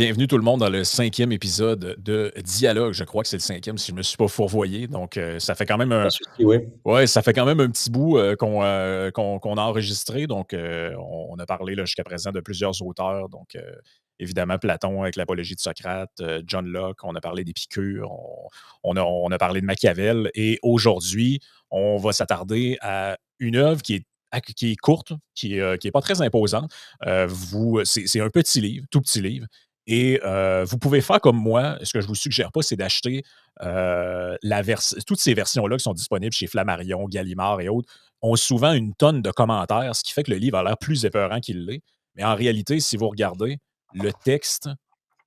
Bienvenue tout le monde dans le 5e épisode de Dialogue. Je crois que c'est le 5e si je me suis pas fourvoyé. Donc, ça fait quand même Pas de un souci, oui. ouais, ça fait quand même un petit bout, qu'on a enregistré. Donc, on a parlé là, jusqu'à présent de plusieurs auteurs. Donc, évidemment, Platon avec l'Apologie de Socrate, John Locke, on a parlé d'Épicure, on a parlé de Machiavel. Et aujourd'hui, on va s'attarder à une œuvre qui est courte, qui est pas très imposante. C'est un petit livre, tout petit livre. Et vous pouvez faire comme moi. Ce que je vous suggère pas, c'est d'acheter toutes ces versions-là qui sont disponibles chez Flammarion, Gallimard et autres, ont souvent une tonne de commentaires, ce qui fait que le livre a l'air plus épeurant qu'il l'est. Mais en réalité, si vous regardez, le texte,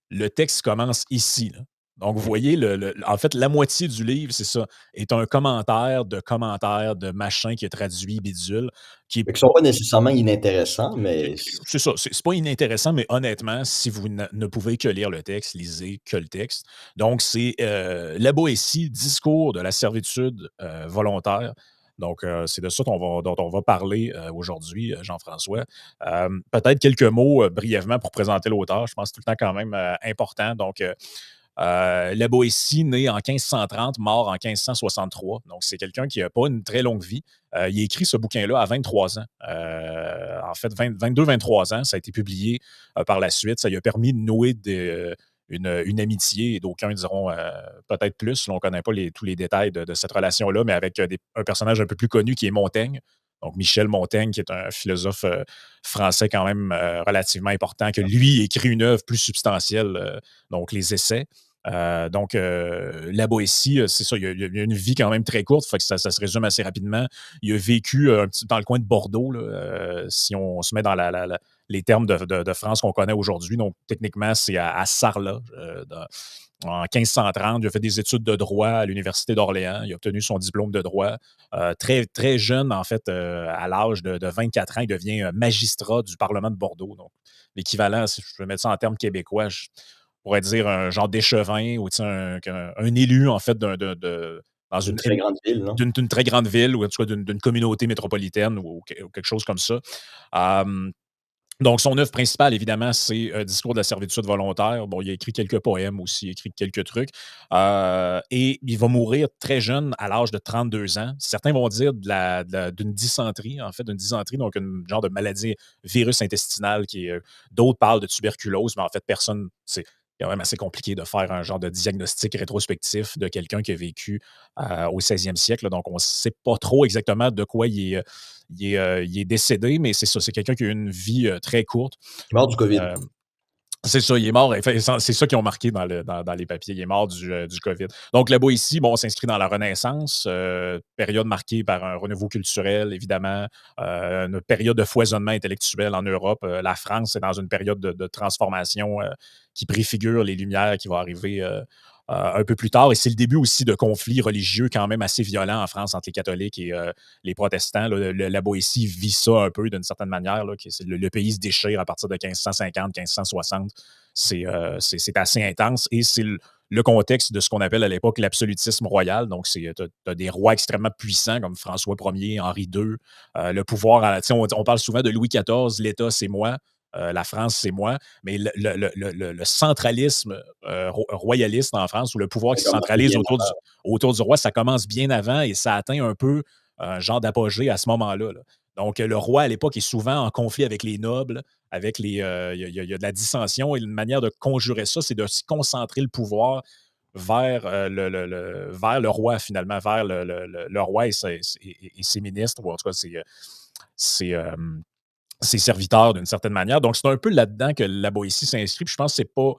le texte commence ici, là. Donc, vous voyez, en fait, la moitié du livre, c'est ça, est un commentaire de machin qui est traduit, bidule, qui est Qui sont pas nécessairement inintéressants, qui mais c'est ça, c'est pas inintéressant, mais honnêtement, si vous ne pouvez que lire le texte, lisez que le texte. Donc, c'est La Boétie, discours de la servitude volontaire. Donc, c'est de ça dont on va parler aujourd'hui, Jean-François. Peut-être quelques mots brièvement pour présenter l'auteur. Je pense que c'est tout le temps quand même important. Donc, La Boétie, né en 1530, mort en 1563. Donc, c'est quelqu'un qui n'a pas une très longue vie. Il a écrit ce bouquin-là à 23 ans. En fait, 22-23 ans. Ça a été publié par la suite. Ça lui a permis de nouer une amitié, et d'aucuns diront peut-être plus. Là, on ne connaît pas tous les détails de cette relation-là, mais avec un personnage un peu plus connu qui est Montaigne. Donc, Michel Montaigne, qui est un philosophe français quand même relativement important, que lui écrit une œuvre plus substantielle, donc les essais. La Boétie, c'est ça, il a une vie quand même très courte, fait que ça se résume assez rapidement. Il a vécu un petit dans le coin de Bordeaux, là, si on se met dans les termes de France qu'on connaît aujourd'hui. Donc, techniquement, c'est à Sarlat, en 1530. Il a fait des études de droit à l'Université d'Orléans. Il a obtenu son diplôme de droit. Très, très jeune, en fait, à l'âge de 24 ans, il devient magistrat du Parlement de Bordeaux. Donc, l'équivalent, si je peux mettre ça en termes québécois, pourrait dire un genre d'échevin ou un élu, en fait, dans d'une très grande ville, non? d'une très grande ville ou en tout cas d'une communauté métropolitaine ou quelque chose comme ça. Euh, donc, son œuvre principale, évidemment, c'est Discours de la servitude volontaire. Bon, il a écrit quelques poèmes aussi, il a écrit quelques trucs. Et il va mourir très jeune, à l'âge de 32 ans. Certains vont dire d'une dysenterie, en fait, d'une dysenterie, donc un genre de maladie virus intestinale d'autres parlent de tuberculose, mais en fait, personne. C'est quand même assez compliqué de faire un genre de diagnostic rétrospectif de quelqu'un qui a vécu au 16e siècle. Donc, on ne sait pas trop exactement de quoi il est décédé, mais c'est ça, c'est quelqu'un qui a eu une vie très courte. Il est mort du COVID. Euh, c'est ça, il est mort. Enfin, c'est ça qui ont marqué dans les papiers. Il est mort du COVID. Donc, là-bas, ici, bon, on s'inscrit dans la Renaissance, période marquée par un renouveau culturel, évidemment, une période de foisonnement intellectuel en Europe. La France est dans une période de transformation qui préfigure les Lumières qui vont arriver un peu plus tard. Et c'est le début aussi de conflits religieux quand même assez violents en France entre les catholiques et les protestants. Là. La Boétie vit ça un peu d'une certaine manière. Là, le pays se déchire à partir de 1550, 1560. C'est assez intense et c'est le contexte de ce qu'on appelle à l'époque l'absolutisme royal. Donc, tu as des rois extrêmement puissants comme François Ier, Henri II. Le pouvoir, on parle souvent de Louis XIV, l'État, c'est moi. La France, c'est moi. Mais le centralisme royaliste en France, ou le pouvoir Ça qui se commence centralise bien avant. autour du roi, ça commence bien avant et ça atteint un peu un genre d'apogée à ce moment-là. Là. Donc, le roi, à l'époque, est souvent en conflit avec les nobles, avec les. Il y a de la dissension et une manière de conjurer ça, c'est de se concentrer le pouvoir vers, vers le roi, finalement, vers le roi et ses ministres, ou en tout cas ses, euh, ses serviteurs d'une certaine manière. Donc, c'est un peu là-dedans que la Boétie s'inscrit. Puis je pense que c'est pas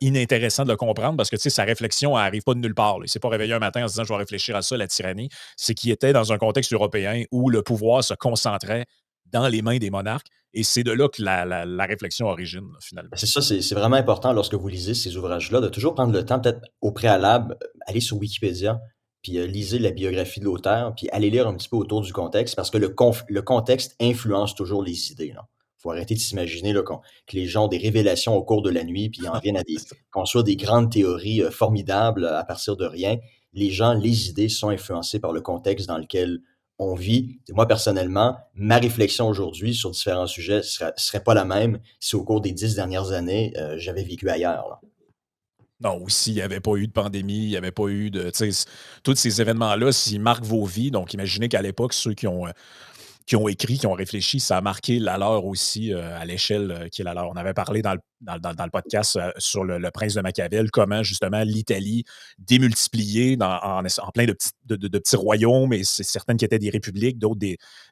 inintéressant de le comprendre parce que sa réflexion n'arrive pas de nulle part. Là. Il ne s'est pas réveillé un matin en se disant je vais réfléchir à ça, la tyrannie. C'est qu'il était dans un contexte européen où le pouvoir se concentrait dans les mains des monarques. Et c'est de là que la réflexion origine, là, finalement. C'est ça, c'est vraiment important lorsque vous lisez ces ouvrages-là, de toujours prendre le temps, peut-être au préalable, aller sur Wikipédia, puis lisez la biographie de l'auteur, puis allez lire un petit peu autour du contexte, parce que le contexte influence toujours les idées, là. Faut arrêter de s'imaginer là, que les gens ont des révélations au cours de la nuit, puis en viennent à C'est ça. construire des grandes théories formidables à partir de rien. Les gens, les idées sont influencées par le contexte dans lequel on vit. Moi, personnellement, ma réflexion aujourd'hui sur différents sujets serait pas la même si au cours des 10 dernières années, j'avais vécu ailleurs, là. Non, ou s'il n'y avait pas eu de pandémie, il n'y avait pas eu de, tu sais, tous ces événements-là, s'ils marquent vos vies, donc imaginez qu'à l'époque, ceux qui ont écrit, qui ont réfléchi, ça a marqué la leur aussi, à l'échelle, qui est la leur. On avait parlé dans le podcast, sur le Prince de Machiavel, comment justement l'Italie démultipliée en plein de petits royaumes, et c'est certaines qui étaient des républiques, d'autres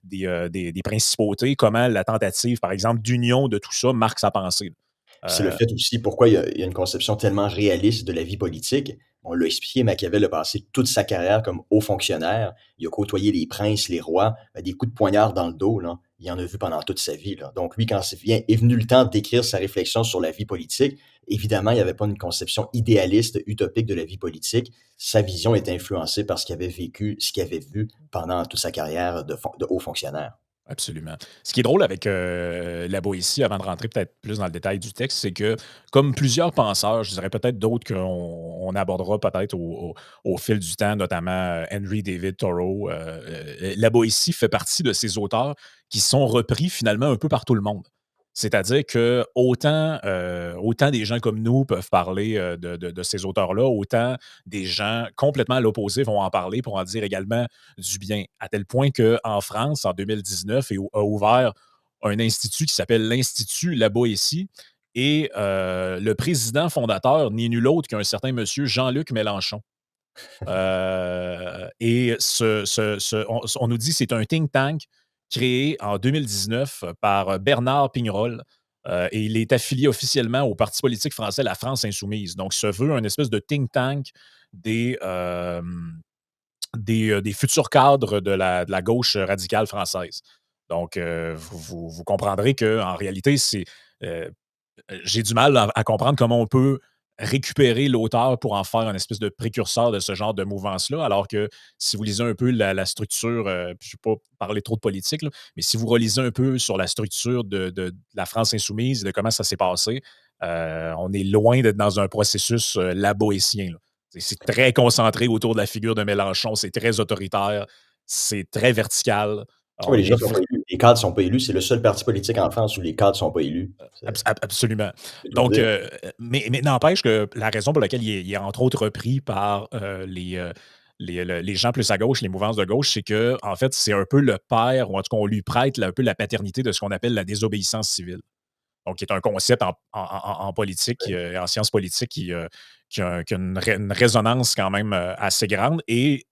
des principautés, comment la tentative, par exemple, d'union de tout ça marque sa pensée. Puis c'est le Heu, fait aussi pourquoi il y a une conception tellement réaliste de la vie politique. On l'a expliqué, Machiavel a passé toute sa carrière comme haut fonctionnaire. Il a côtoyé les princes, les rois, des coups de poignard dans le dos, là. Il en a vu pendant toute sa vie, là. Donc lui, quand est venu le temps d'écrire sa réflexion sur la vie politique, évidemment, il n'y avait pas une conception idéaliste, utopique de la vie politique. Sa vision était influencée par ce qu'il avait vécu, ce qu'il avait vu pendant toute sa carrière de haut fonctionnaire. Absolument. Ce qui est drôle avec, la Boétie, avant de rentrer peut-être plus dans le détail du texte, c'est que, comme plusieurs penseurs, je dirais peut-être d'autres qu'on abordera peut-être au fil du temps, notamment, Henry David Thoreau, la Boétie fait partie de ces auteurs qui sont repris finalement un peu par tout le monde. C'est-à-dire que autant des gens comme nous peuvent parler, de ces auteurs-là, autant des gens complètement à l'opposé vont en parler pour en dire également du bien. À tel point qu'en France, en 2019, a ouvert un institut qui s'appelle l'Institut La Boétie. Et le président fondateur n'est nul autre qu'un certain monsieur Jean-Luc Mélenchon. Et on nous dit que c'est un think tank créé en 2019 par Bernard Pignerol. Et il est affilié officiellement au parti politique français La France Insoumise. Donc, se veut un espèce de think tank des, euh, des futurs cadres de la gauche radicale française. Donc, vous comprendrez qu'en réalité, euh, j'ai du mal à comprendre comment on peut récupérer l'auteur pour en faire un espèce de précurseur de ce genre de mouvance-là, alors que si vous lisez un peu la structure, puis je ne vais pas parler trop de politique, là, mais si vous relisez un peu sur la structure de la France insoumise, de comment ça s'est passé, on est loin d'être dans un processus laboétien. Là. C'est très concentré autour de la figure de Mélenchon, c'est très autoritaire, c'est très vertical. Oui, On les gens est sont pas élus. Les cadres sont pas élus. C'est le seul parti politique en France où les cadres sont pas élus. Absolument. C'est tout Donc, dire. mais n'empêche que la raison pour laquelle il est entre autres repris par les gens plus à gauche, les mouvances de gauche, c'est que en fait, c'est un peu le père, ou en tout cas, on lui prête un peu la paternité de ce qu'on appelle la désobéissance civile. Donc, qui est un concept en politique, en sciences politiques, qui a une résonance quand même assez grande. Et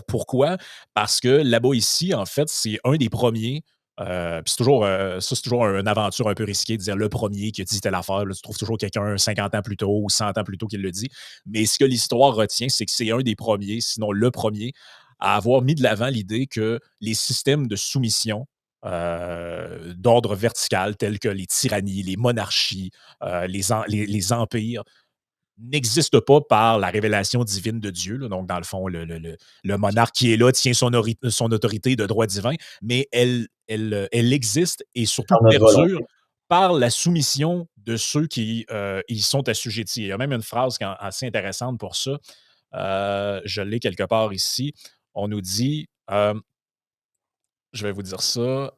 pourquoi? Parce que là-bas, ici, en fait, c'est un des premiers. Puis c'est toujours, ça, c'est toujours une aventure un peu risquée de dire le premier qui a dit telle affaire. Là, tu trouves toujours quelqu'un 50 ans plus tôt ou 100 ans plus tôt qui le dit. Mais ce que l'histoire retient, c'est que c'est un des premiers, sinon le premier, à avoir mis de l'avant l'idée que les systèmes de soumission d'ordre vertical, tels que les tyrannies, les monarchies, les empires, n'existent pas par la révélation divine de Dieu. Là. Donc, dans le fond, le monarque qui est là tient son autorité de droit divin, mais elle existe et surtout Par notre perdure volonté. par la soumission de ceux qui y sont assujettis. Il y a même une phrase assez intéressante pour ça. Je l'ai quelque part ici. On nous dit, je vais vous dire ça,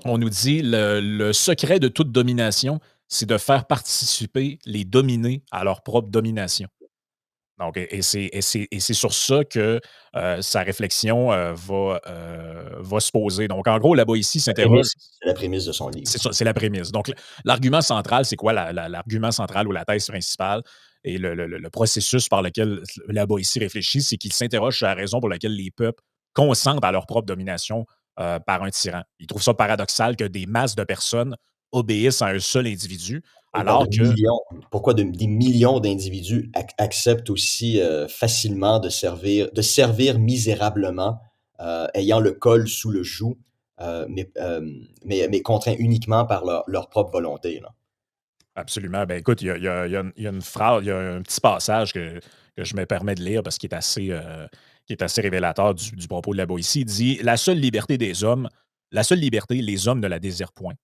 on nous dit le secret de toute domination, c'est de faire participer les dominés à leur propre domination. Donc, et c'est sur ça que sa réflexion va se poser. Donc, en gros, là-bas, ici, s'interroge. C'est la prémisse de son C'est livre. ça, c'est la prémisse. Donc, l'argument central, c'est quoi l'argument central ou la thèse principale? Et le processus par lequel là-bas ici réfléchit, c'est qu'il s'interroge sur la raison pour laquelle les peuples consentent à leur propre domination par un tyran. Il trouve ça paradoxal que des masses de personnes obéissent à un seul individu, Il parle alors de que millions. Pourquoi des millions d'individus acceptent aussi facilement de servir misérablement, ayant le col sous le joug, mais contraints uniquement par leur propre volonté, là. absolument. Ben écoute, il y a une phrase, il y a un petit passage que je me permets de lire parce qu'il est assez révélateur du propos de la Boétie. Il dit la seule liberté des hommes, la seule liberté, les hommes ne la désirent point.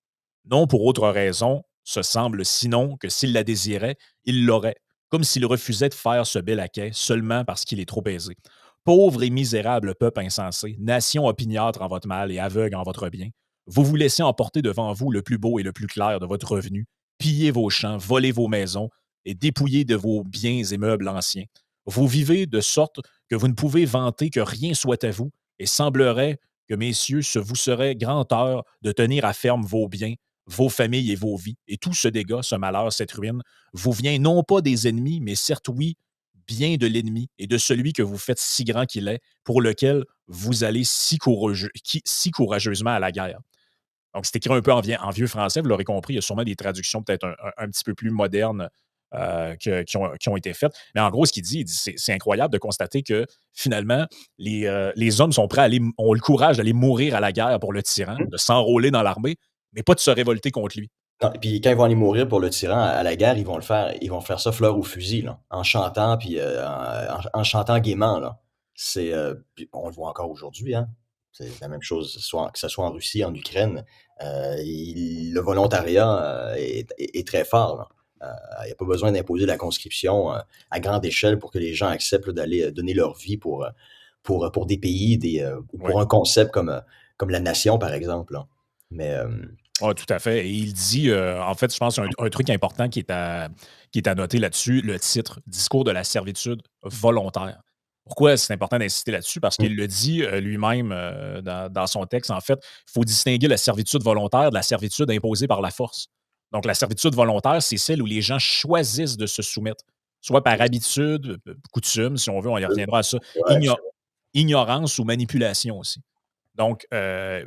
Non pour autre raison, ce semble sinon que s'ils la désiraient, ils l'auraient, comme s'ils refusaient de faire ce bel laquais seulement parce qu'il est trop aisé. Pauvre et misérable peuple insensé, nation opiniâtre en votre mal et aveugle en votre bien, vous vous laissez emporter devant vous le plus beau et le plus clair de votre revenu, piller vos champs, voler vos maisons et dépouiller de vos biens et meubles anciens. Vous vivez de sorte que vous ne pouvez vanter que rien soit à vous, et semblerait que, messieurs, ce vous serait grand tort de tenir à ferme vos biens, vos familles et vos vies. Et tout ce dégât, ce malheur, cette ruine, vous vient non pas des ennemis, mais certes, oui, bien de l'ennemi et de celui que vous faites si grand qu'il est, pour lequel vous allez si courageusement à la guerre. Donc, c'est écrit un peu en vieux français, vous l'aurez compris. Il y a sûrement des traductions peut-être un petit peu plus modernes qui ont été faites. Mais en gros, ce qu'il dit, c'est incroyable de constater que finalement, les hommes sont prêts à aller, ont le courage d'aller mourir à la guerre pour le tyran, Mmh. de s'enrôler dans l'armée, mais pas de se révolter contre lui. Non, et puis quand ils vont aller mourir pour le tyran à la guerre, ils vont faire ça fleur au fusil, là, en chantant puis, en chantant gaiement, là. Puis on le voit encore aujourd'hui, hein. C'est la même chose, que ce soit en Russie, en Ukraine, le volontariat, est très fort, là. Il y a pas besoin d'imposer la conscription, à grande échelle pour que les gens acceptent, là, d'aller, donner leur vie pour des pays, ou Oui. pour un concept comme la nation, par exemple, là. Mais, Oui, tout à fait. Et il dit, en fait, je pense un truc important qui est à noter là-dessus, le titre, Discours de la servitude volontaire. Pourquoi c'est important d'insister là-dessus? Parce mmh, qu'il le dit lui-même dans son texte, en fait, il faut distinguer la servitude volontaire de la servitude imposée par la force. Donc, la servitude volontaire, c'est celle où les gens choisissent de se soumettre, soit par habitude, coutume, si on veut, on y reviendra à ça, ouais, igno- ignorance ou manipulation aussi. Donc,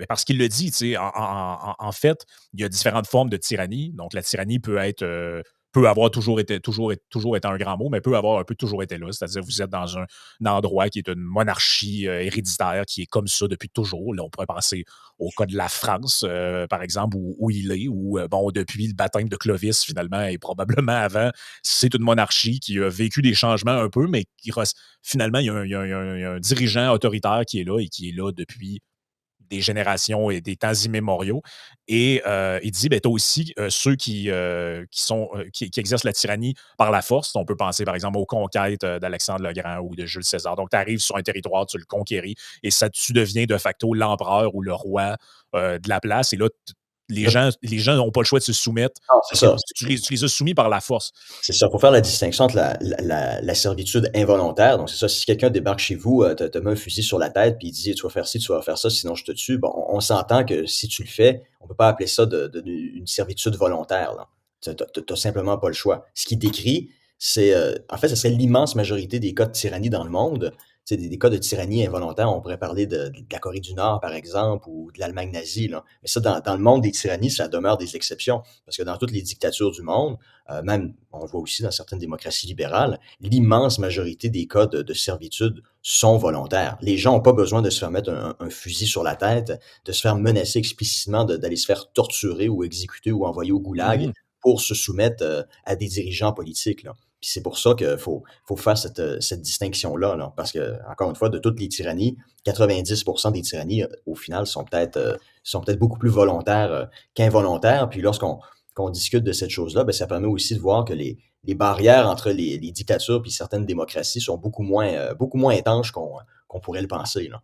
parce qu'il le dit, tu sais, en fait, il y a différentes formes de tyrannie. Donc, la tyrannie peut être, peut avoir toujours été un grand mot, mais peut avoir un peu toujours été là. C'est-à-dire, vous êtes dans un endroit qui est une monarchie héréditaire qui est comme ça depuis toujours. Là, on pourrait penser au cas de la France, par exemple, où il est, où, bon, depuis le baptême de Clovis, finalement, et probablement avant, c'est une monarchie qui a vécu des changements un peu, mais finalement, il y a un dirigeant autoritaire qui est là et qui est là depuis des générations et des temps immémoriaux. Et il dit, ben, tu as aussi ceux qui exercent la tyrannie par la force. On peut penser, par exemple, aux conquêtes d'Alexandre le Grand ou de Jules César. Donc, tu arrives sur un territoire, tu le conquéris et ça, tu deviens de facto l'empereur ou le roi de la place. Et là, les gens n'ont pas le choix de se soumettre non, c'est parce que ça. tu les as soumis par la force. C'est ça, faut faire la distinction entre la servitude involontaire, donc c'est ça, si quelqu'un débarque chez vous, te met un fusil sur la tête puis il dit: «Tu vas faire ci, tu vas faire ça, sinon je te tue», bon, on s'entend que si tu le fais, on peut pas appeler ça une servitude volontaire, là. Tu as simplement pas le choix. Ce qu'il décrit, en fait, ce serait l'immense majorité des cas de tyrannie dans le monde. Tu sais, des cas de tyrannie involontaire, on pourrait parler de la Corée du Nord, par exemple, ou de l'Allemagne nazie, là. Mais ça, dans le monde des tyrannies, ça demeure des exceptions parce que dans toutes les dictatures du monde, même, on le voit aussi dans certaines démocraties libérales, l'immense majorité des cas de servitude sont volontaires. Les gens n'ont pas besoin de se faire mettre un fusil sur la tête, de se faire menacer explicitement d'aller se faire torturer ou exécuter ou envoyer au goulag Mhm. pour se soumettre à des dirigeants politiques, là. Puis c'est pour ça qu'il faut faire cette distinction-là, là, parce que, encore une fois, de toutes les tyrannies, 90% des tyrannies, au final, sont peut-être beaucoup plus volontaires qu'involontaires. Puis lorsqu'on qu'on discute de cette chose-là, ben, ça permet aussi de voir que les barrières entre les dictatures et certaines démocraties sont beaucoup moins étanches qu'on pourrait le penser, là.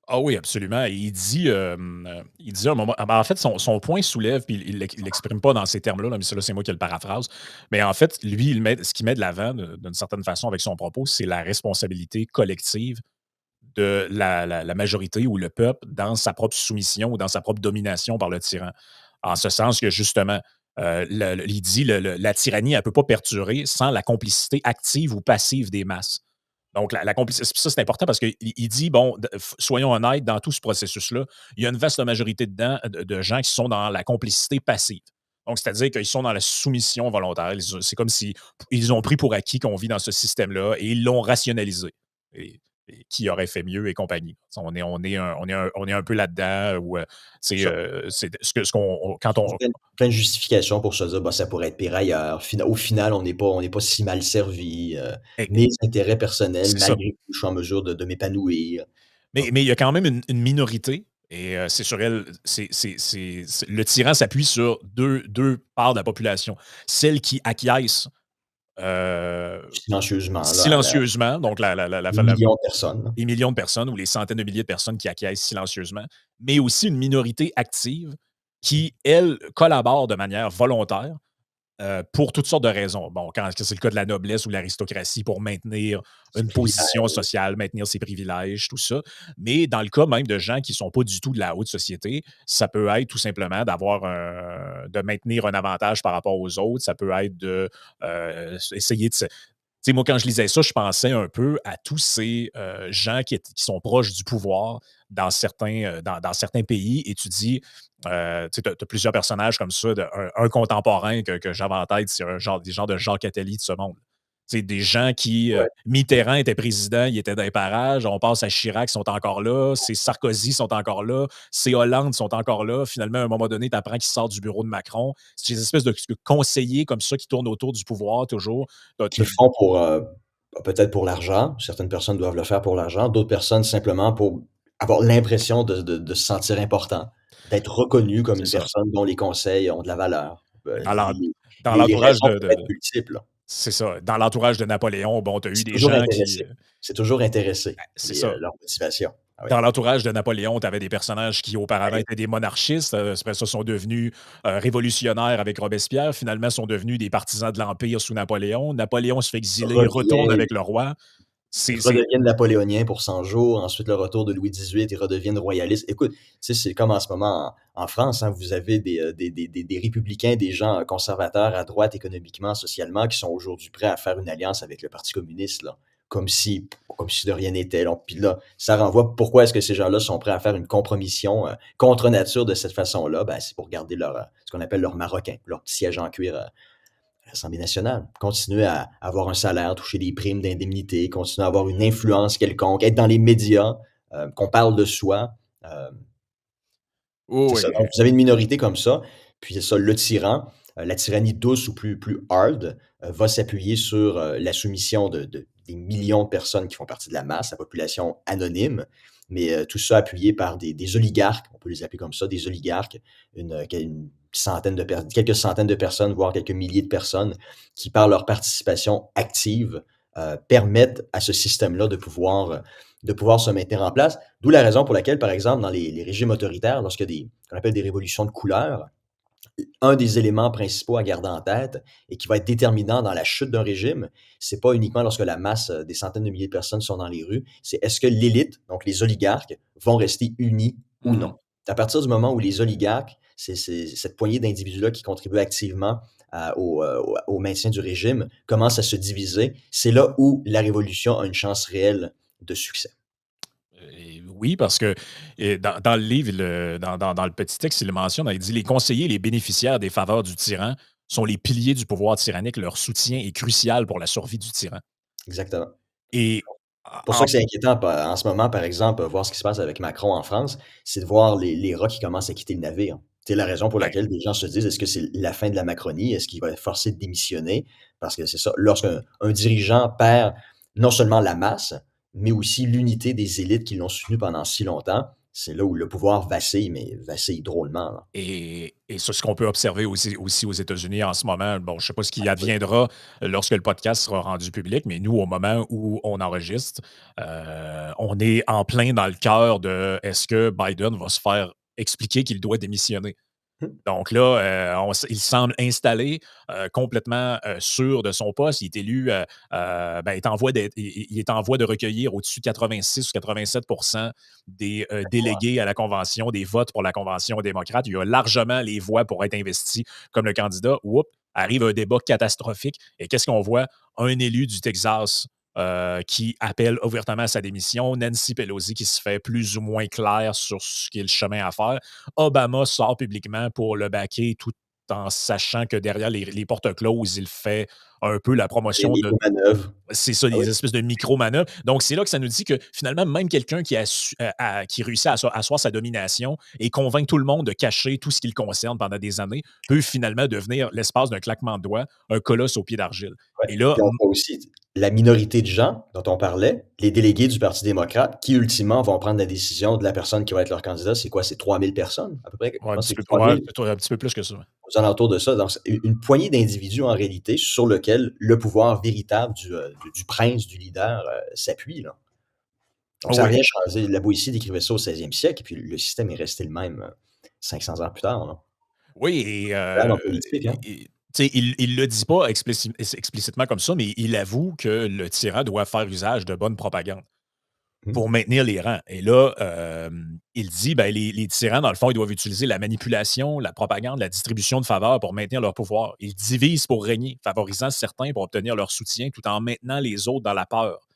Ah oui, absolument. Et il dit à un moment, ah ben, en fait, son point soulève, puis il l'exprime pas dans ces termes-là, là, mais ça, là, c'est moi qui le paraphrase. Mais en fait, lui, ce qu'il met de l'avant, d'une certaine façon, avec son propos, c'est la responsabilité collective de la majorité ou le peuple dans sa propre soumission ou dans sa propre domination par le tyran. En ce sens que, justement, il dit la tyrannie, elle ne peut pas perdurer sans la complicité active ou passive des masses. Donc, la complicité, ça, c'est important parce qu'il il dit, bon, soyons honnêtes, dans tout ce processus-là, il y a une vaste majorité dedans de gens qui sont dans la complicité passive. Donc, c'est-à-dire qu'ils sont dans la soumission volontaire. C'est comme si ils ont pris pour acquis qu'on vit dans ce système-là et ils l'ont rationalisé. Et qui aurait fait mieux et compagnie. On est un peu là-dedans où C'est ça. c'est ce qu'on quand on. Plein de justifications pour se dire: «Bah, ça pourrait être pire ailleurs. Au final, on n'est pas si mal servi, mes intérêts personnels, C'est ça. malgré tout, je suis en mesure de m'épanouir». Donc Mais il y a quand même une minorité, et c'est sur elle, le tyran s'appuie sur deux parts de la population. Celles qui acquiescent Silencieusement, là, silencieusement, donc les millions de personnes, là. les millions de personnes ou les centaines de milliers de personnes qui acquiescent silencieusement, mais aussi une minorité active qui, elle, collabore de manière volontaire pour toutes sortes de raisons. Bon, quand c'est le cas de la noblesse ou de l'aristocratie, pour maintenir C'est une position privilèges. sociale, maintenir ses privilèges, tout ça. Mais dans le cas même de gens qui ne sont pas du tout de la haute société, ça peut être tout simplement de maintenir un avantage par rapport aux autres. Ça peut être de essayer de sais, moi, quand je lisais ça, je pensais un peu à tous ces gens qui sont proches du pouvoir dans certains pays et tu dis, tu as plusieurs personnages comme ça, un contemporain que j'avais en tête, c'est des genres de Jacques Attali de ce monde. C'est des gens qui, Ouais. Mitterrand était président, il était dans les parages, on passe à Chirac, sont encore là, c'est Sarkozy sont encore là, c'est Hollande sont encore là. Finalement, à un moment donné, tu apprends qu'il sort du bureau de Macron. C'est des espèces de conseillers comme ça qui tournent autour du pouvoir toujours. Qui le font pour, peut-être pour l'argent. Certaines personnes doivent le faire pour l'argent, d'autres personnes simplement pour avoir l'impression de se sentir important, d'être reconnu comme C'est une ça. personne dont les conseils ont de la valeur. Dans l'en dans Les l'entourage raisons de peuvent être multiples. c'est ça. Dans l'entourage de Napoléon, bon, tu as eu C'est des toujours gens qui, intéressé. C'est toujours intéressé, c'est ça. leur motivation. Ah oui. Dans l'entourage de Napoléon, tu avais des personnages qui auparavant Ouais, étaient des monarchistes, après ça sont devenus, révolutionnaires avec Robespierre, finalement sont devenus des partisans de l'Empire sous Napoléon. Napoléon se fait exiler, retourne revient avec le roi. C'est redeviennent napoléoniens pour 100 jours, ensuite le retour de Louis XVIII, ils redeviennent royalistes. Écoute, tu sais, c'est comme en ce moment en France, hein, vous avez des républicains, des gens conservateurs à droite économiquement, socialement, qui sont aujourd'hui prêts à faire une alliance avec le Parti communiste, là, comme si de rien n'était. Donc, puis là, ça renvoie pourquoi est-ce que ces gens-là sont prêts à faire une compromission contre nature de cette façon-là? Ben, c'est pour garder ce qu'on appelle leur maroquin, leur petit siège en cuir à l'Assemblée nationale. Continuer à avoir un salaire, toucher des primes d'indemnité, continuer à avoir une influence quelconque, être dans les médias, qu'on parle de soi. Euh, c'est ça. oui, Donc, vous avez une minorité comme ça, puis c'est ça, le tyran, la tyrannie douce ou plus hard, va s'appuyer sur la soumission des millions de personnes qui font partie de la masse, la population anonyme, mais tout ça appuyé par des oligarques, on peut les appeler comme ça, des oligarques, une quelques centaines de personnes, voire quelques milliers de personnes, qui, par leur participation active, permettent à ce système-là de pouvoir se maintenir en place. D'où la raison pour laquelle, par exemple, dans les régimes autoritaires, lorsqu'il y a qu'on appelle des révolutions de couleur, un des éléments principaux à garder en tête et qui va être déterminant dans la chute d'un régime, c'est pas uniquement lorsque la masse des centaines de milliers de personnes sont dans les rues, c'est est-ce que l'élite, donc les oligarques, vont rester unis ou mmh. non. À partir du moment où les oligarques, c'est cette poignée d'individus-là qui contribuent activement au maintien du régime, commence à se diviser, c'est là où la révolution a une chance réelle de succès. Oui, parce que dans le livre, dans le petit texte, il le mentionne, il dit: «Les conseillers, les bénéficiaires des faveurs du tyran sont les piliers du pouvoir tyrannique. Leur soutien est crucial pour la survie du tyran» Exactement. et Pour ça que c'est inquiétant en ce moment, par exemple, voir ce qui se passe avec Macron en France, c'est de voir les rats qui commencent à quitter le navire. C'est la raison pour ouais. laquelle des gens se disent: «Est-ce que c'est la fin de la Macronie? Est-ce qu'il va être forcé de démissionner?» Parce que c'est ça, lorsqu'un dirigeant perd non seulement la masse, mais aussi l'unité des élites qui l'ont soutenu pendant si longtemps, c'est là où le pouvoir vacille, mais vacille drôlement, là. Et c'est ce qu'on peut observer aussi aux États-Unis en ce moment. Bon, je ne sais pas ce qui Oui. adviendra lorsque le podcast sera rendu public, mais nous, au moment où on enregistre, on est en plein dans le cœur de est-ce que Biden va se faire expliquer qu'il doit démissionner? Donc là, il semble installé, complètement, sûr de son poste. Il est élu, ben, il est en voie de recueillir au-dessus de 86 ou 87 des, délégués à la convention, des votes pour la convention démocrate. Il a largement les voix pour être investi comme le candidat. Oups, arrive un débat catastrophique et qu'est-ce qu'on voit? Un élu du Texas, qui appelle ouvertement à sa démission. Nancy Pelosi qui se fait plus ou moins clair sur ce qui est le chemin à faire. Obama sort publiquement pour le backer tout en sachant que derrière les portes closes, il fait un peu la Les promotion de micro-manœuvres. c'est ça, Ah oui. des espèces de micro-manœuvres. Donc, c'est là que ça nous dit que finalement, même quelqu'un qui réussit à asseoir sa domination et convaincre tout le monde de cacher tout ce qui le concerne pendant des années peut finalement devenir, l'espace d'un claquement de doigts, un colosse au pied d'argile. Ouais, Et là, puis on voit aussi la minorité de gens dont on parlait, les délégués du Parti démocrate, qui ultimement vont prendre la décision de la personne qui va être leur candidat. C'est quoi? C'est 3000 personnes à peu près? Je pense que c'est ouais, 3000, un petit peu plus que ça. aux alentours de ça. Donc, c'est une poignée d'individus en réalité sur lequel lequel le pouvoir véritable du prince, du leader, s'appuie, là. Donc Oh ça n'a oui. rien changé. La Boétie décrivait ça au 16e siècle et puis le système est resté le même, 500 ans plus tard, là. Oui et Dans la politique, hein. tu sais, il le dit pas explicitement comme ça, mais il avoue que le tyran doit faire usage de bonne propagande Mmh. pour maintenir les rangs et là, il dit, ben, les tyrans, dans le fond, ils doivent utiliser la manipulation, la propagande, la distribution de faveurs pour maintenir leur pouvoir. Ils divisent pour régner, favorisant certains pour obtenir leur soutien tout en maintenant les autres dans la peur.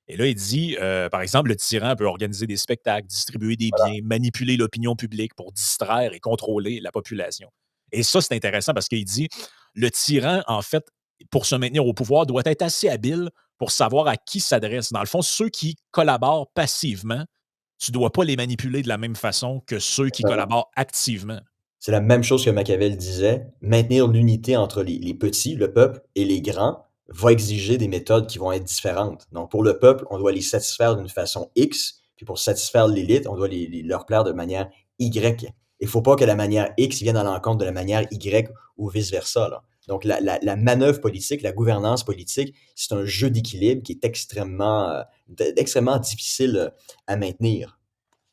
Et là, il dit, par exemple, le tyran peut organiser des spectacles, distribuer des biens, manipuler l'opinion publique pour distraire et contrôler la population. Et ça, c'est intéressant parce qu'il dit, le tyran, en fait, pour se maintenir au pouvoir, doit être assez habile pour savoir à qui s'adresse. Dans le fond, ceux qui collaborent passivement, tu ne dois pas les manipuler de la même façon que ceux qui Exactement. collaborent activement. C'est la même chose que Machiavel disait, maintenir l'unité entre les petits, le peuple, et les grands va exiger des méthodes qui vont être différentes. Donc pour le peuple, on doit les satisfaire d'une façon X, puis pour satisfaire l'élite, on doit leur plaire de manière Y. Il faut pas que la manière X vienne à l'encontre de la manière Y ou vice-versa, là. Donc la manœuvre politique, la gouvernance politique, c'est un jeu d'équilibre qui est extrêmement difficile, à maintenir.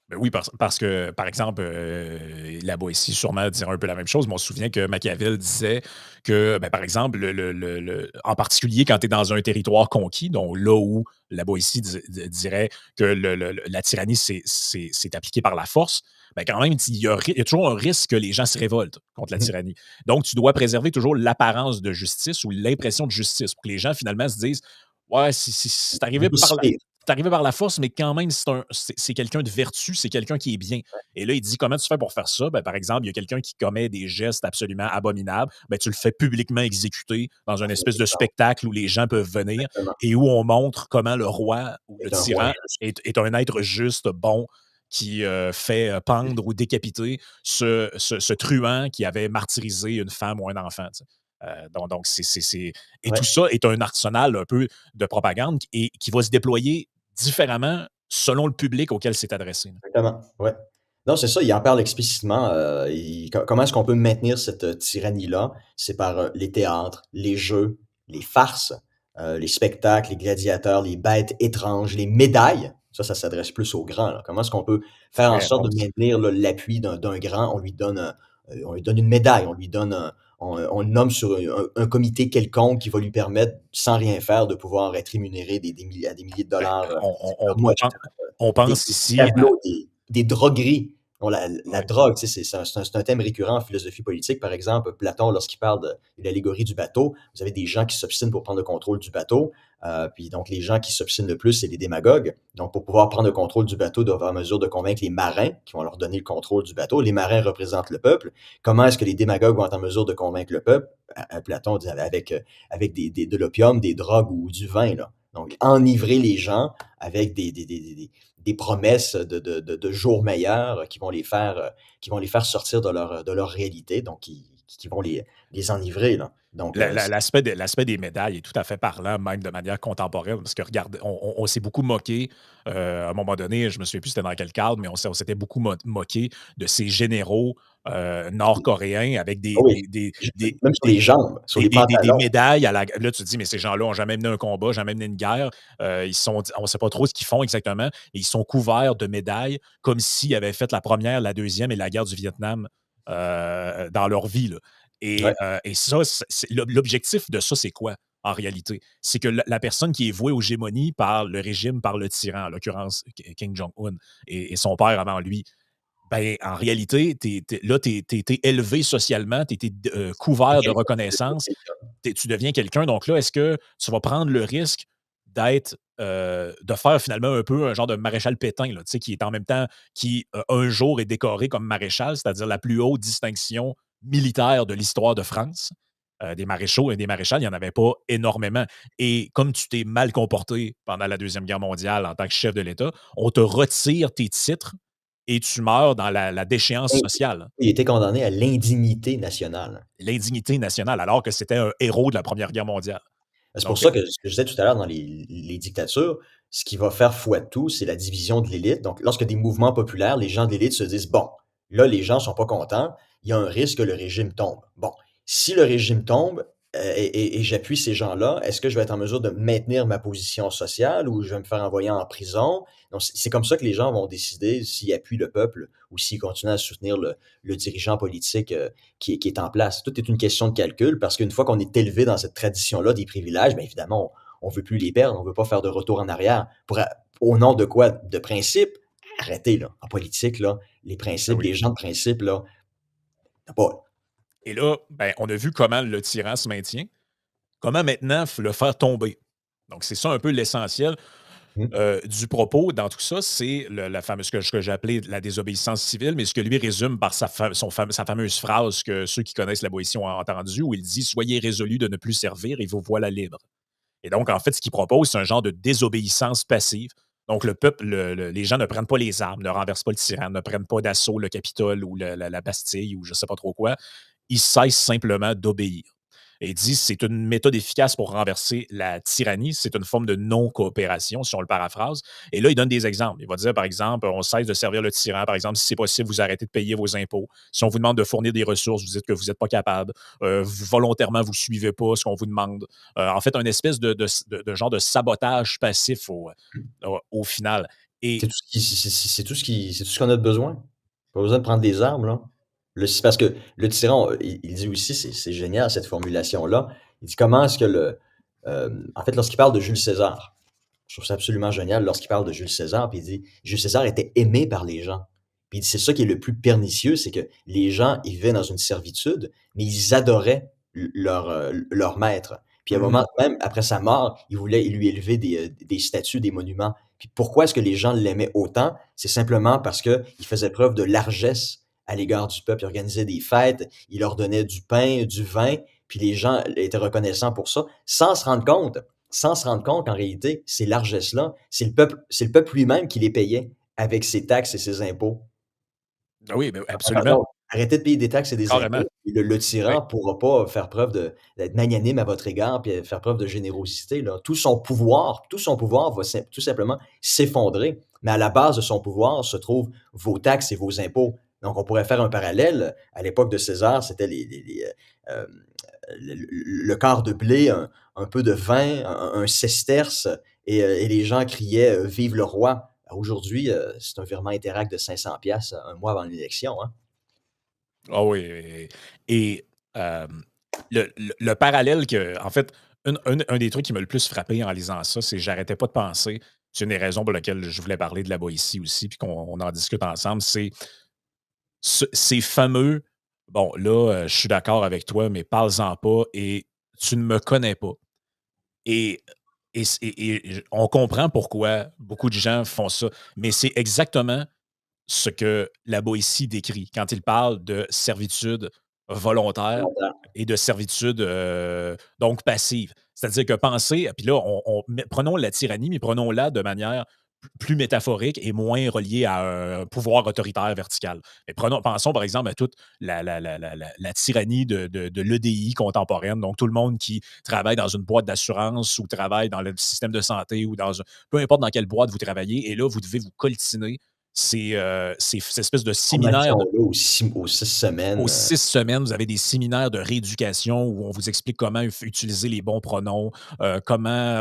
Ben oui, parce que, par exemple, la Boétie sûrement dirait un peu la même chose, mais on se souvient que Machiavel disait que, ben, par exemple, en particulier quand tu es dans un territoire conquis, donc là où la Boétie dirait que la tyrannie s'est appliquée par la force, ben quand même, il y a toujours un risque que les gens se révoltent contre la Mmh. tyrannie. Donc, tu dois préserver toujours l'apparence de justice ou l'impression de justice pour que les gens, finalement, se disent ouais, c'est On arrivé peut par se la lire. c'est arrivé par la force, mais quand même, c'est quelqu'un de vertu, c'est quelqu'un qui est bien. Et là, il dit comment tu fais pour faire ça? Ben, par exemple, il y a quelqu'un qui commet des gestes absolument abominables. Ben, tu le fais publiquement exécuter dans une espèce de spectacle où les gens peuvent venir Exactement. et où on montre comment le roi ou le Est un roi tyran juste. est un être juste, bon, qui fait pendre ou décapiter ce truand qui avait martyrisé une femme ou un enfant. Tu sais. Donc et tout Ouais. ça est un arsenal un peu de propagande et qui va se déployer différemment selon le public auquel c'est adressé. Exactement, ouais. Non, c'est ça, il en parle explicitement, comment est-ce qu'on peut maintenir cette, tyrannie-là? C'est par, les théâtres, les jeux, les farces, les spectacles, les gladiateurs, les bêtes étranges, les médailles. Ça s'adresse plus aux grands, là. Comment est-ce qu'on peut faire en Très sorte bon de ça. maintenir, là, l'appui d'un grand? On lui donne une médaille, on lui donne on le nomme sur un comité quelconque qui va lui permettre, sans rien faire, de pouvoir être rémunéré des milliers de Ben, dollars, on par mois, on et pen cetera. on Des pense ici à tableaux, des drogueries. Bon, la ouais, drogue, tu sais, c'est un thème récurrent en philosophie politique. Par exemple, Platon, lorsqu'il parle de l'allégorie du bateau, vous avez des gens qui s'obstinent pour prendre le contrôle du bateau. Puis donc, les gens qui s'obstinent le plus, c'est les démagogues. Donc, pour pouvoir prendre le contrôle du bateau, ils doivent être en mesure de convaincre les marins qui vont leur donner le contrôle du bateau. Les marins représentent le peuple. Comment est-ce que les démagogues vont être en mesure de convaincre le peuple? Platon dit avec de l'opium, des drogues ou du vin, là. Donc, enivrer les gens avec des promesses de jours meilleurs qui vont les faire sortir de leur réalité, donc qui vont les enivrer, là. Donc, l'aspect des médailles est tout à fait parlant, même de manière contemporaine, parce que regarde, on s'est beaucoup moqué, à un moment donné, je me souviens plus c'était dans quel cadre, mais on s'était beaucoup moqué de ces généraux, nord-coréens avec ah oui, même sur les jambes, sur les des pantalons. médailles à la là, tu te dis: «Mais ces gens-là ont jamais mené un combat, jamais mené une guerre». On ne sait pas trop ce qu'ils font exactement et ils sont couverts de médailles comme s'ils avaient fait la première, la deuxième et la guerre du Vietnam, dans leur vie, là Ouais, et ça, l'objectif de ça, c'est quoi, en réalité? C'est que la personne qui est vouée aux gémonies par le régime, par le tyran, en l'occurrence Kim Jong-un et son père avant lui, ben, en réalité, tu es élevé socialement, tu es couvert de reconnaissance, tu deviens quelqu'un. Donc là, est-ce que tu vas prendre le risque de faire finalement un peu un genre de maréchal Pétain, là, tu sais, qui est en même temps, qui un jour est décoré comme maréchal, c'est-à-dire la plus haute distinction militaire de l'histoire de France. Des maréchaux et des maréchals, il n'y en avait pas énormément. Et comme tu t'es mal comporté pendant la Deuxième Guerre mondiale en tant que chef de l'État, on te retire tes titres et tu meurs dans la déchéance sociale, il a été condamné à l'indignité nationale. l'indignité nationale, alors que c'était un héros de la Première Guerre mondiale. C'est pour Donc, ça que ce que je disais tout à l'heure dans les dictatures, ce qui va faire foi de tout, c'est la division de l'élite. Donc, lorsque des mouvements populaires, les gens de l'élite se disent: «Bon, là, les gens sont pas contents, il y a un risque que le régime tombe. Bon, si le régime tombe, et j'appuie ces gens-là, est-ce que je vais être en mesure de maintenir ma position sociale ou je vais me faire envoyer en prison? Donc c'est comme ça que les gens vont décider s'ils appuient le peuple ou s'ils continuent à soutenir le dirigeant politique, qui est en place. Tout est une question de calcul parce qu'une fois qu'on est élevé dans cette tradition-là des privilèges, bien évidemment, on veut plus les perdre, on veut pas faire de retour en arrière. Au nom de quoi? De principes? Arrêtez là. En politique là, les Ben principes, oui. les gens de principe là, tu pas. Et là, ben, on a vu comment le tyran se maintient. Comment maintenant le faire tomber? Donc, c'est ça un peu l'essentiel Mmh. du propos dans tout ça, c'est la fameuse, ce que j'ai appelé la désobéissance civile, mais ce que lui résume par sa fameuse phrase que ceux qui connaissent la Boétie ont entendue, où il dit: Soyez résolus de ne plus servir et vous voilà libre. Et donc, en fait, ce qu'il propose, c'est un genre de désobéissance passive. Donc, le peuple, les gens ne prennent pas les armes, ne renversent pas le tyran, ne prennent pas d'assaut le Capitole ou la Bastille ou je ne sais pas trop quoi. Ils cessent simplement d'obéir. Et il dit c'est une méthode efficace pour renverser la tyrannie. C'est une forme de non-coopération, si on le paraphrase. Et là, il donne des exemples. Il va dire, par exemple, on cesse de servir le tyran. Par exemple, si c'est possible, vous arrêtez de payer vos impôts. Si on vous demande de fournir des ressources, vous dites que vous n'êtes pas capable. Volontairement, vous ne suivez pas ce qu'on vous demande. En fait, une espèce de genre de sabotage passif au final. C'est Et tout ce qui c'est tout ce qu'on a de besoin. Pas besoin de prendre des armes, là. C'est parce que le tyran, il dit aussi, c'est génial cette formulation-là. Il dit comment est-ce que en fait, lorsqu'il parle de Jules César, je trouve ça absolument génial lorsqu'il parle de Jules César, puis il dit: «Jules César était aimé par les gens». Puis il dit: «C'est ça qui est le plus pernicieux, c'est que les gens, ils vivaient dans une servitude, mais ils adoraient leur maître». Puis à un moment, Mhm. même après sa mort, il voulait lui élever des statues, des monuments. Puis pourquoi est-ce que les gens l'aimaient autant? C'est simplement parce qu'il faisait preuve de largesse à l'égard du peuple. Il organisait des fêtes, il leur donnait du pain, du vin, puis les gens étaient reconnaissants pour ça, sans se rendre compte qu'en réalité, ces largesses-là, c'est le peuple lui-même qui les payait avec ses taxes et ses impôts. Ah oui, ben, Ah absolument, donc, arrêtez de payer des taxes et des carrément. impôts, et le Oui. tyran pourra pas faire preuve d'être magnanime à votre égard, puis faire preuve de générosité, là. Tout son pouvoir va tout simplement s'effondrer, mais à la base de son pouvoir se trouvent vos taxes et vos impôts. Donc on pourrait faire un parallèle, à l'époque de César, c'était le quart de blé, un peu de vin, un sesterce, et les gens criaient, «Vive le roi». Aujourd'hui, c'est un virement Interac de 500 piastres, un mois avant l'élection, hein. Ah oui, et le parallèle que en fait, un des trucs qui m'a le plus frappé en lisant ça, c'est que j'arrêtais pas de penser, c'est une des raisons pour lesquelles je voulais parler de la Boétie aussi, puis qu'on en discute ensemble, c'est ces fameux: «Bon là, je suis d'accord avec toi, mais parle-en pas et tu ne me connais pas». Et on comprend pourquoi beaucoup de gens font ça, mais c'est exactement ce que la Boétie décrit quand il parle de servitude volontaire et de servitude, donc passive. C'est-à-dire que penser puis là, prenons la tyrannie, mais prenons-la de manière plus métaphorique et moins reliée à un pouvoir autoritaire vertical. Mais pensons par exemple à toute la tyrannie de l'EDI contemporaine, donc tout le monde qui travaille dans une boîte d'assurance ou travaille dans le système de santé ou peu importe dans quelle boîte vous travaillez, et là, vous devez vous coltiner ces espèces de séminaires Formation-là aux 6 aux semaines, 6 semaines. Vous avez des séminaires de rééducation où on vous explique comment utiliser les bons pronoms, comment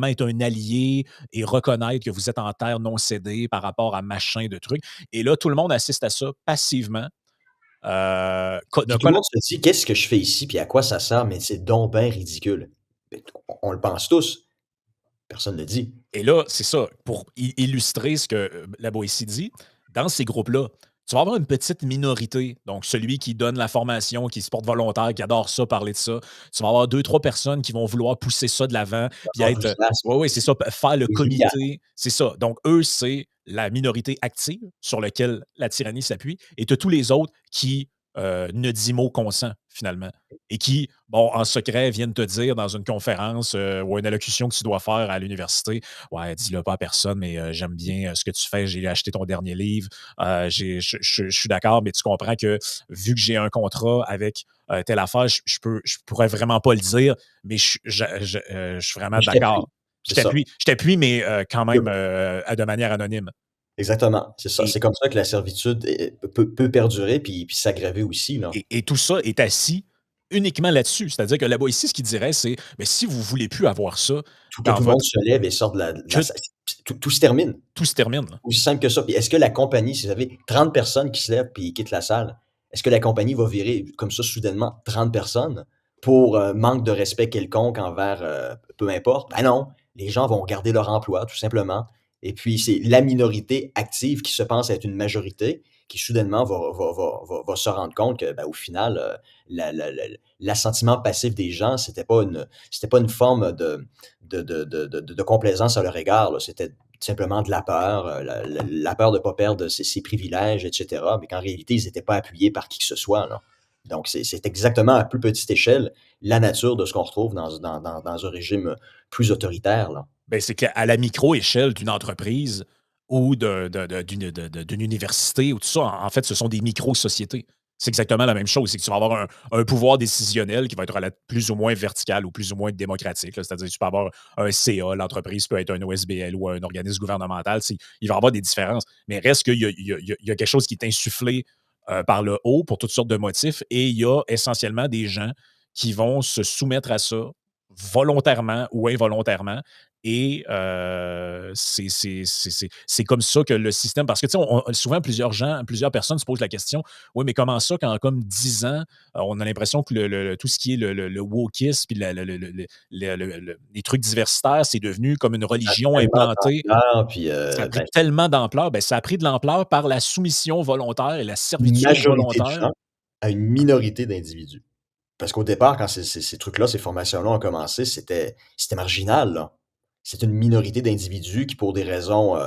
être un allié et reconnaître que vous êtes en terre non cédée par rapport à machin de trucs. Et là, tout le monde assiste à ça passivement. puis tout le monde se dit: «Qu'est-ce que je fais ici, puis à quoi ça sert?» mais c'est donc ben ridicule. Beh, on le pense tous, personne ne le dit. Et là, c'est ça, pour illustrer ce que la Boétie dit, dans ces groupes-là, tu vas avoir une petite minorité, donc celui qui donne la formation, qui se porte volontaire, qui adore ça, parler de ça. Tu vas avoir deux, trois personnes qui vont vouloir pousser ça de l'avant, puis être. Enthousiasme, Oui, oui, c'est ça, faire le les Julianes. comité, c'est ça. Donc, eux, c'est la minorité active sur laquelle la tyrannie s'appuie, et tu as tous les autres qui ne dit mot consent, finalement, et qui, bon, en secret, viennent te dire dans une conférence ou une allocution que tu dois faire à l'université: Ouais, dis-le pas à personne, mais j'aime bien ce que tu fais. J'ai acheté ton dernier livre. Je suis d'accord, mais tu comprends que vu que j'ai un contrat avec telle affaire, je pourrais vraiment pas le dire, mais je suis vraiment Mais je t'appuie, d'accord. c'est ça. Je t'appuie, mais quand Le même de manière anonyme. Exactement, c'est ça. Et, C'est comme ça que la servitude peut perdurer puis s'aggraver aussi, là. et tout ça est assis. uniquement là-dessus. C'est-à-dire que là-bas, ici, ce qu'il dirait, c'est, mais si vous voulez plus avoir ça Tout que dans tout le monde votre se lève et sorte de la que salle. Tout se termine. tout se termine, là. Aussi simple que ça. Puis est-ce que la compagnie, si vous avez 30 personnes qui se lèvent puis ils quittent la salle, est-ce que la compagnie va virer comme ça soudainement 30 personnes pour, manque de respect quelconque envers, peu importe? Ben non, les gens vont garder leur emploi tout simplement et puis c'est la minorité active qui se pense être une majorité qui soudainement va se rendre compte que, ben, au final, l'assentiment passif des gens, c'était pas une forme de complaisance à leur égard, là. C'était simplement de la peur, la peur de ne pas perdre ses privilèges, et cetera, mais qu'en réalité, ils étaient pas appuyés par qui que ce soit, là. Donc c'est exactement à plus petite échelle la nature de ce qu'on retrouve dans un régime, plus autoritaire, là. Ben, c'est qu'à la micro-échelle d'une entreprise ou d'une université ou tout ça, en fait, ce sont des micro-sociétés. C'est exactement la même chose. C'est que tu vas avoir un pouvoir décisionnel qui va être plus ou moins vertical ou plus ou moins démocratique, là. C'est-à-dire que tu peux avoir un CA, l'entreprise peut être un OSBL ou un organisme gouvernemental. Il va y avoir des différences. Mais reste qu'il y a quelque chose qui est insufflé par le haut pour toutes sortes de motifs et il y a essentiellement des gens qui vont se soumettre à ça volontairement ou involontairement et c'est comme ça que le système parce que, tu sais, souvent plusieurs personnes se posent la question: «Oui, mais comment ça qu'en comme 10 ans, on a l'impression que tout ce qui est le wokisme puis la les trucs diversitaires, c'est devenu comme une Ça a religion tellement implantée. d'ampleur, puis, Ça a pris ben, tellement d'ampleur». Ben, ça a pris de l'ampleur par la soumission volontaire et la une servitude majorité de volontaire. gens à une minorité d'individus. Parce qu'au départ, quand ces trucs-là, ces formations-là ont commencé, c'était marginal, là. C'est une minorité d'individus qui, pour des raisons,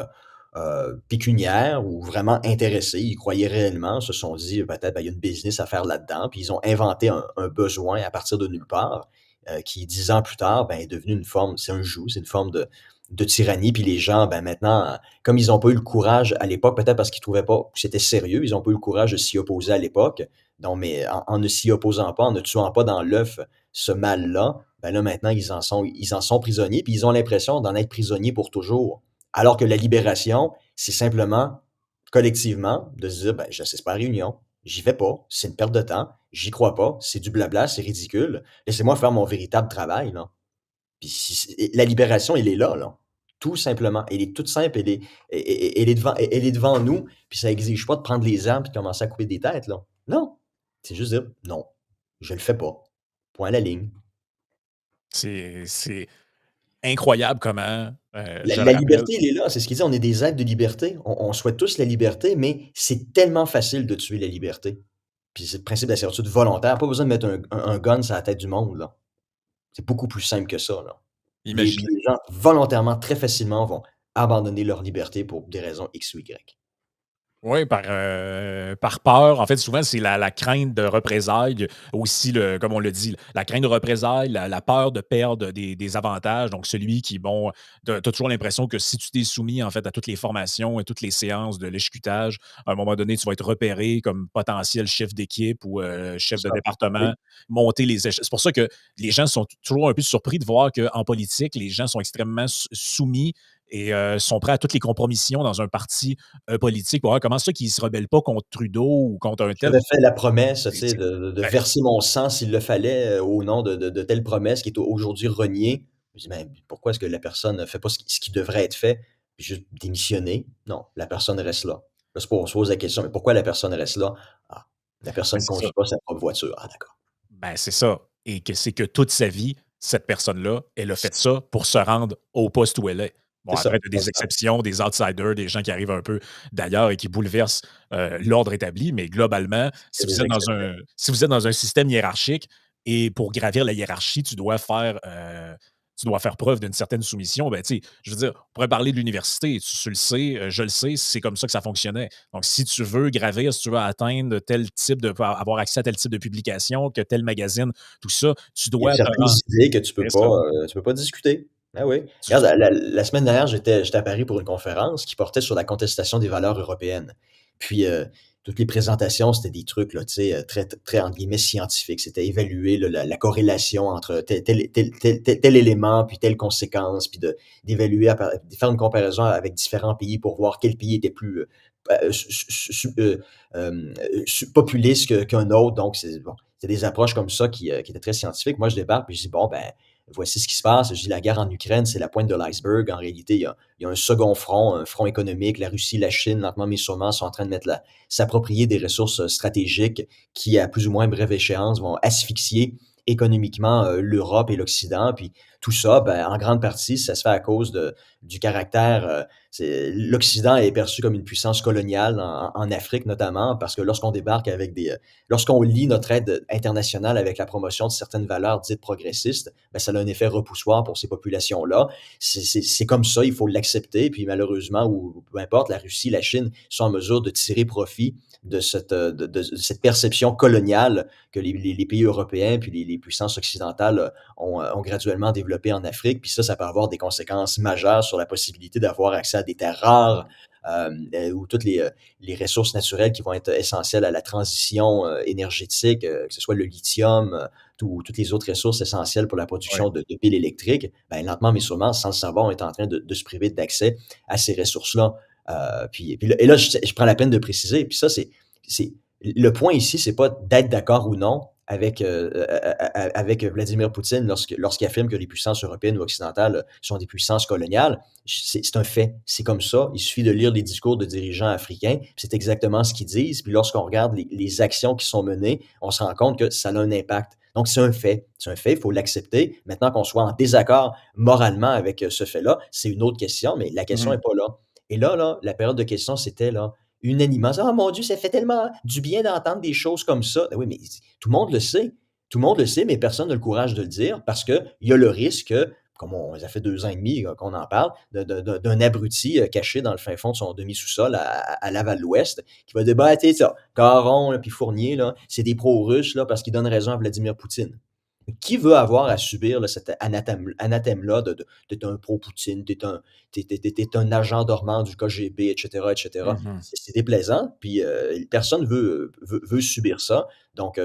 pécuniaires ou vraiment intéressés, ils croyaient réellement, se sont dit: «Peut-être, ben, il y a une business à faire là-dedans», puis ils ont inventé un besoin à partir de nulle part, qui 10 ans plus tard, ben, est devenu une forme c'est un joug, c'est une forme de tyrannie. Puis les gens, ben, maintenant, comme ils n'ont pas eu le courage à l'époque, peut-être parce qu'ils trouvaient pas que c'était sérieux, ils n'ont pas eu le courage de s'y opposer à l'époque. Non, mais en ne s'y opposant pas, en ne tuant pas dans l'œuf ce mal-là, ben là, maintenant, ils en sont prisonniers, puis ils ont l'impression d'en être prisonniers pour toujours. Alors que la libération, c'est simplement, collectivement, de se dire: «Ben, j'assiste pas à la réunion, j'y vais pas, c'est une perte de temps, j'y crois pas, c'est du blabla, c'est ridicule. Laissez-moi faire mon véritable travail, là». Puis si et la libération, elle est là, là. Tout simplement. Elle est toute simple, elle est devant nous, puis ça exige pas de prendre les armes et de commencer à couper des têtes, là. Non, c'est juste dire: «Non, je le fais pas. Point à la ligne». C'est incroyable comment, La je le la rappelle. liberté, elle est là, c'est ce qu'il dit, on est des êtres de liberté. On souhaite tous la liberté, mais c'est tellement facile de tuer la liberté. Puis c'est le principe de la servitude volontaire, pas besoin de mettre un gun sur la tête du monde, là. C'est beaucoup plus simple que ça, là. Puis Imaginez les gens, volontairement, très facilement, vont abandonner leur liberté pour des raisons X ou Y. oui, par peur. En fait, souvent, c'est la crainte de représailles, aussi comme on le dit, la crainte de représailles, la peur de perdre des avantages. Donc, celui qui, bon, tu as toujours l'impression que si tu t'es soumis, en fait, à toutes les formations et toutes les séances de l'échiquetage, à un moment donné, tu vas être repéré comme potentiel chef d'équipe ou chef de Ça. Oui, département, monter les échelons. C'est pour ça que les gens sont toujours un peu surpris de voir qu'en politique, les gens sont extrêmement soumis et sont prêts à toutes les compromissions dans un parti politique pour voir comment ça qu'ils ne se rebellent pas contre Trudeau ou contre un tel. j'avais fait la promesse, tu sais, C'est de ben, verser mon sang s'il le fallait, au nom de telle promesse qui est aujourd'hui reniée. Je dis: «Mais pourquoi est-ce que la personne ne fait pas ce qui devrait être fait?» Puis juste démissionner. Non, la personne reste là. Là, on se pose la question: «Mais pourquoi la personne reste là?» «Ah, la personne ne c'est ça. conduit pas sa propre voiture». «Ah d'accord». Ben, c'est ça. Et que c'est que toute sa vie, cette personne-là, elle a fait ça pour se rendre au poste où elle est. Bon, C'est ça, après, tu as des constant. exceptions, des outsiders, des gens qui arrivent un peu d'ailleurs et qui bouleversent l'ordre établi, mais globalement, Il y a des exceptions. si vous êtes dans un système hiérarchique et pour gravir la hiérarchie, tu dois faire preuve d'une certaine soumission, ben, tu sais, je veux dire, on pourrait parler de l'université, tu le sais, je le sais, c'est comme ça que ça fonctionnait. Donc, si tu veux gravir, si tu veux atteindre tel type avoir accès à tel type de publication, que tel magazine, tout ça, tu Il y a dois te certaines rendre. idées que tu peux C'est ça. pas, tu peux pas discuter. Ah oui. Tu Regarde, la semaine dernière, j'étais à Paris pour une conférence qui portait sur la contestation des valeurs européennes. Puis, toutes les présentations, c'était des trucs là, tu sais, très très entre guillemets «scientifiques». C'était évaluer là la corrélation entre tel élément, puis telle conséquence, puis d'évaluer de faire une comparaison avec différents pays pour voir quel pays était populiste qu'un autre. Donc, c'est bon, c'est des approches comme ça qui étaient très scientifiques. Moi, je débarque puis je dis: «Bon, ben, voici ce qui se passe». Je dis: «La guerre en Ukraine, c'est la pointe de l'iceberg. En réalité, il y a un second front, un front économique. La Russie, la Chine, lentement mais sûrement, sont en train de s'approprier des ressources stratégiques qui, à plus ou moins brève échéance, vont asphyxier économiquement l'Europe et l'Occident. Puis tout ça, ben, en grande partie, ça se fait à cause du caractère. L'Occident est perçu comme une puissance coloniale en Afrique notamment, parce que lorsqu'on débarque lorsqu'on lie notre aide internationale avec la promotion de certaines valeurs dites progressistes, ben, ça a un effet repoussoir pour ces populations-là. C'est comme ça, il faut l'accepter. Puis malheureusement, ou peu importe, la Russie, la Chine sont en mesure de tirer profit de cette perception coloniale que les pays européens puis les puissances occidentales ont graduellement développé en Afrique. Puis ça peut avoir des conséquences majeures sur la possibilité d'avoir accès à des terres rares, ou toutes les ressources naturelles qui vont être essentielles à la transition énergétique, que ce soit le lithium, ou toutes les autres ressources essentielles pour la Ouais. production de piles électriques. Ben, lentement mais sûrement, sans le savoir, on est en train de se priver d'accès à ces ressources-là. Et là, je prends la peine de préciser, puis ça, c'est le point ici, c'est pas d'être d'accord ou non avec Vladimir Poutine lorsqu'il affirme que les puissances européennes ou occidentales sont des puissances coloniales. C'est un fait. C'est comme ça. Il suffit de lire les discours de dirigeants africains, puis c'est exactement ce qu'ils disent. Puis lorsqu'on regarde les actions qui sont menées, on se rend compte que ça a un impact. Donc, c'est un fait. C'est un fait, il faut l'accepter. Maintenant qu'on soit en désaccord moralement avec ce fait-là, c'est une autre question, mais la question Mhm. n'est pas là. Et là, la période de questions, c'était là, unanimement. «Oh mon Dieu, ça fait tellement du bien d'entendre des choses comme ça». Ben oui, mais tout le monde le sait. Tout le monde le sait, mais personne n'a le courage de le dire parce qu'il y a le risque que, comme ça fait 2 ans et demi qu'on en parle, d'un abruti caché dans le fin fond de son demi-sous-sol à Laval-l'Ouest qui va dire: «Bah, tu sais ça, Caron là, puis Fournier là, c'est des pro-russes là, parce qu'ils donnent raison à Vladimir Poutine». Qui veut avoir à subir là, cet anathème-là d'être un pro-Poutine, t'es un agent dormant du KGB, et cetera, et cetera. Mhm. C'est déplaisant, puis personne veut subir ça. Donc,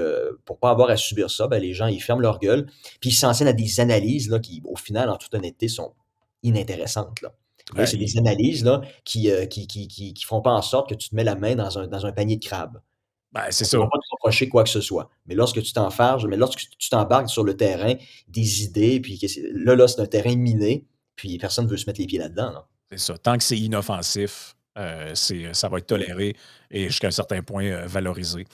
pour pas avoir à subir ça, ben, les gens, ils ferment leur gueule, puis ils s'en tiennent à des analyses là, qui, au final, en toute honnêteté, sont inintéressantes. Là. Vous voyez, c'est Ouais, des analyses là, qui font pas en sorte que tu te mets la main dans un panier de crabes. ben, c'est Donc, ça. ils vont pas te reprocher quoi que ce soit. Mais lorsque tu t'embarques sur le terrain des idées, puis que là, c'est un terrain miné, puis personne ne veut se mettre les pieds là-dedans, là. C'est ça. Tant que c'est inoffensif, ça va être Oui. toléré et jusqu'à un certain point, valorisé.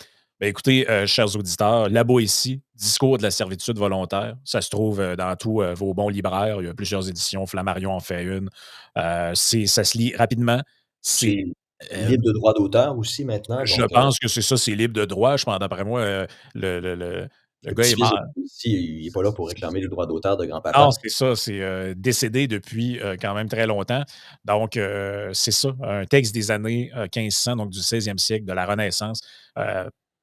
Ben, écoutez, chers auditeurs, La Boétie, Discours de la servitude volontaire, ça se trouve, dans tous, vos bons libraires. Il y a plusieurs éditions, Flammarion en fait une. Ça se lit rapidement. C'est, C'est heu, libre de droit d'auteur aussi maintenant, je donc pense que c'est ça, c'est libre de droit. Je pense d'après moi, le le gars est petit-fils de mort. ici, il est pas là pour réclamer les droits d'auteur de Non, grand-papa. c'est ça, c'est, décédé depuis, quand même très longtemps. Donc, c'est ça, un texte des années, 1500, donc du 16e siècle, de la Renaissance,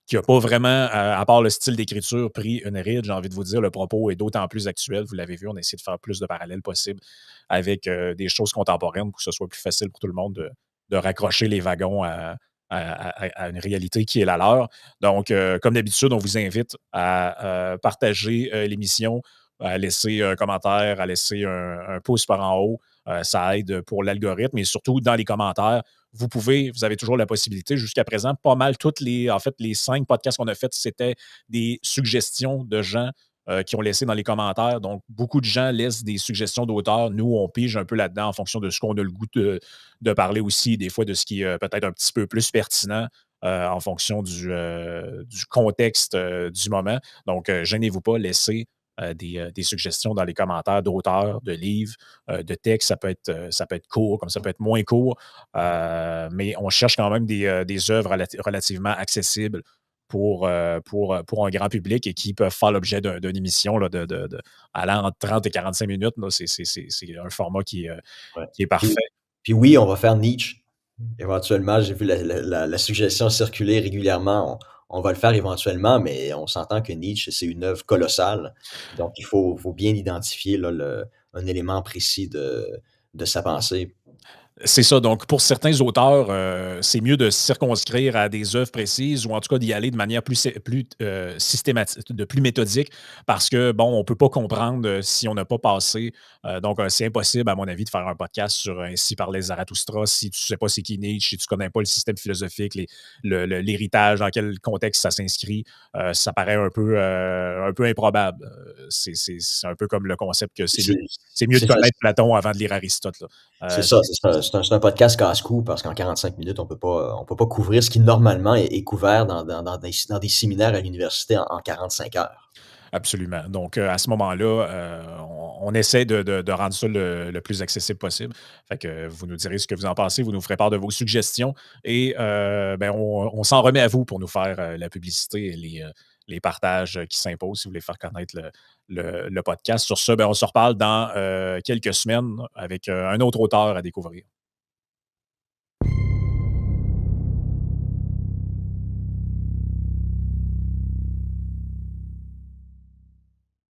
qui a pas vraiment, à part le style d'écriture, pris une ride, j'ai envie de vous dire. Le propos est d'autant plus actuel. Vous l'avez vu, on a essayé de faire plus de parallèles possibles avec, des choses contemporaines pour que ce soit plus facile pour tout le monde de raccrocher les wagons à une réalité qui est la leur. Donc, comme d'habitude, on vous invite à, partager, l'émission, à laisser un commentaire, à laisser un pouce par en haut. Ça aide pour l'algorithme et surtout dans les commentaires, vous avez toujours la possibilité. Jusqu'à présent, pas mal en fait, les 5 podcasts qu'on a faits, c'était des suggestions de gens qui ont laissé dans les commentaires. Donc, beaucoup de gens laissent des suggestions d'auteurs. Nous, on pige un peu là-dedans en fonction de ce qu'on a le goût de parler aussi, des fois de ce qui est peut-être un petit peu plus pertinent en fonction du contexte du moment. Donc, gênez-vous pas, laissez des suggestions dans les commentaires d'auteurs, de livres, de textes. Ça peut être court, comme ça peut être moins court. Mais on cherche quand même des œuvres relativement accessibles pour un grand public et qui peuvent faire l'objet d'une émission là, allant entre 30 et 45 minutes. Là. C'est un format Ouais. qui est Puis parfait. puis oui, on va faire Nietzsche. Éventuellement, j'ai vu la suggestion circuler régulièrement. On va le faire éventuellement, mais on s'entend que Nietzsche, c'est une œuvre colossale. Donc il faut bien identifier là, un élément précis de sa pensée. C'est ça. Donc, pour certains auteurs, c'est mieux de se circonscrire à des œuvres précises ou en tout cas d'y aller de manière plus systématique, de plus méthodique, parce que, bon, on ne peut pas comprendre si on n'a pas passé. Donc, c'est impossible, à mon avis, de faire un podcast sur Ainsi parlait Zarathustra si tu ne sais pas c'est qui Nietzsche, si tu ne connais pas le système philosophique, l'héritage, dans quel contexte ça s'inscrit. Ça paraît un peu improbable. C'est un peu comme le concept que C'est c'est mieux de c'est connaître facile. Platon avant de lire Aristote, là. C'est Euh, ça, c'est un podcast casse-cou parce qu'en 45 minutes, on peut pas couvrir ce qui normalement est couvert dans des séminaires à l'université en 45 heures. Absolument. Donc, à ce moment-là, on essaie de rendre ça le plus accessible possible. Fait que vous nous direz ce que vous en pensez, vous nous ferez part de vos suggestions et ben, on s'en remet à vous pour nous faire la publicité et les partages qui s'imposent si vous voulez faire connaître le podcast. Sur ce, ben, on se reparle dans quelques semaines avec un autre auteur à découvrir.